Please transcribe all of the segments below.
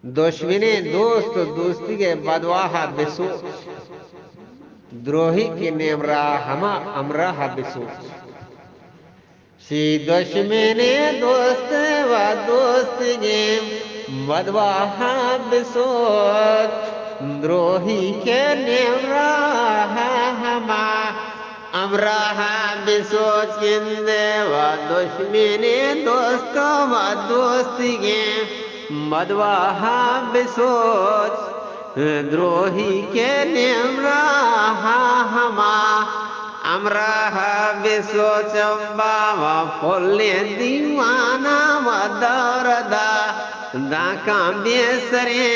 दुश्मने दोस्त दोस्ती के बदवाहा बिसोच द्रोही के नेमरा हमा अमराहा बिसोच सी दुश्मने दोस्त व दोस्त के बदवाहा बिसोच द्रोही के नेमरा हमा अमराहा बिसोच किंदे व दुश्मने दोस्त व दोस्त के मदवाहा बिसोच द्रोही के निम्रा हमा अमराहा बिसोच बाबा फुल्ले दीवाना व दौरदा दाका बेसरे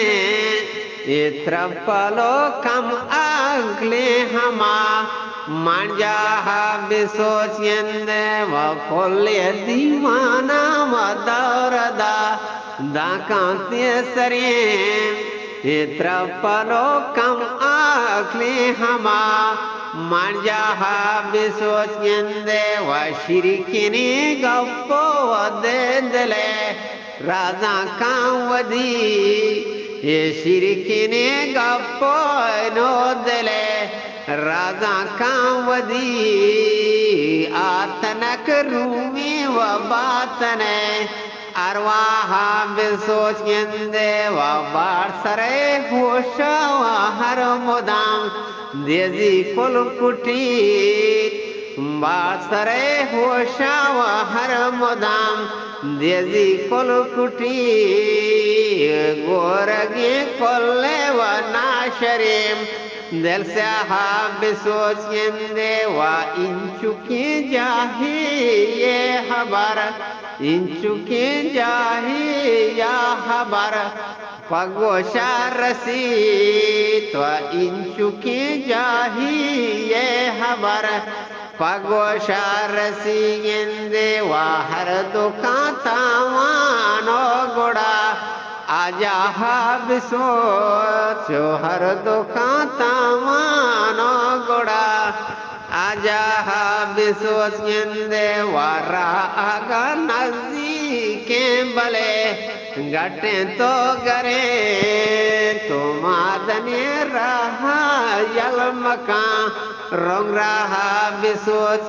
इत्रपलो कम अगले हमा मांझा बिसोच व फुल्ले दीवाना व दौरदा दाका तेसरे इत्रपलो कम आखले हमा मांझा बिसोच व शिरकिनी गप्पो दले राजा कावदी ये शिरकिनी गप्पो नो दले राजा कावदी आतनक रूमी व बातने अरवाहा बिसोच व बार सरे होश व हर मुदाम देजी कुल कुटी बार सरे होश व हर मुदाम देजी कुल कुटी गोरगे कोल्ले व नाशरेम दिल से बिसोच व इंचुकी जाही ये खबर इंचुके जाही या खबर पगोशा रसी तो इंचुके जाही ये खबर पगोशा रसी गेंदे वाहर दुकान तावानो गुड़ा आजा बिसोच हर दुकान तावानो गुड़ा आजा बिसोच वारा आगा नजदीके बले गटे तो गरे तो मादने रहा यल मका रंग रहा बिसोच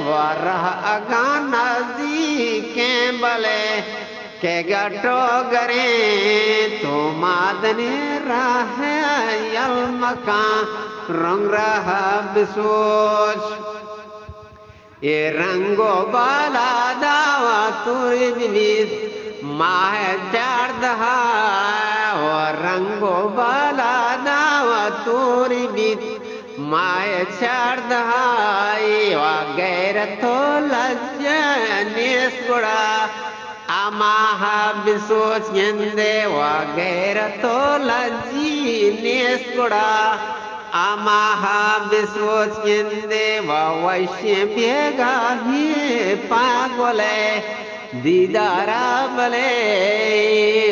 वारा आगा नजदीके बले के गटो गरे तो मादने रहा यल मका रंग रहा बिसोच ये रंगो बाला दावा तुरी विविध माह चार दहा और रंगो बाला दावा तुरी विविध माह चार दहा वा गैर तो लज्जनेस गुड़ा अमाहा बिसोच वा गैर तो लज्जी नेस गुड़ा अमाहा बिसोच व वैश्य बेगा ही पागले दीदारा बले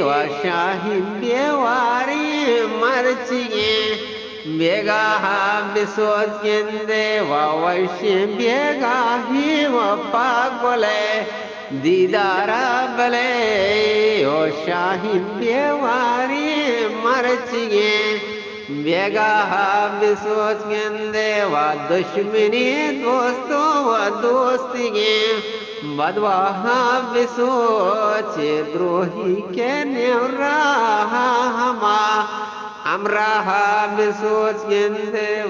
व शाही बेवारी मरचिए बेगा बिसोच व वैश्य बेगा ही व पागले दीदारा बले ओ शाही बेवारी मरचिए बेगा बिसोच व दुश्मनी दोस्तों व दोस्ती बदवाहा बिसोच द्रोही के नेवरा हमा अमराहा बिसोच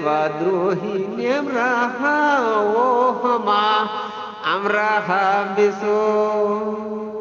व द्रोही नेवरा वो हमा अमराहा बिसोच।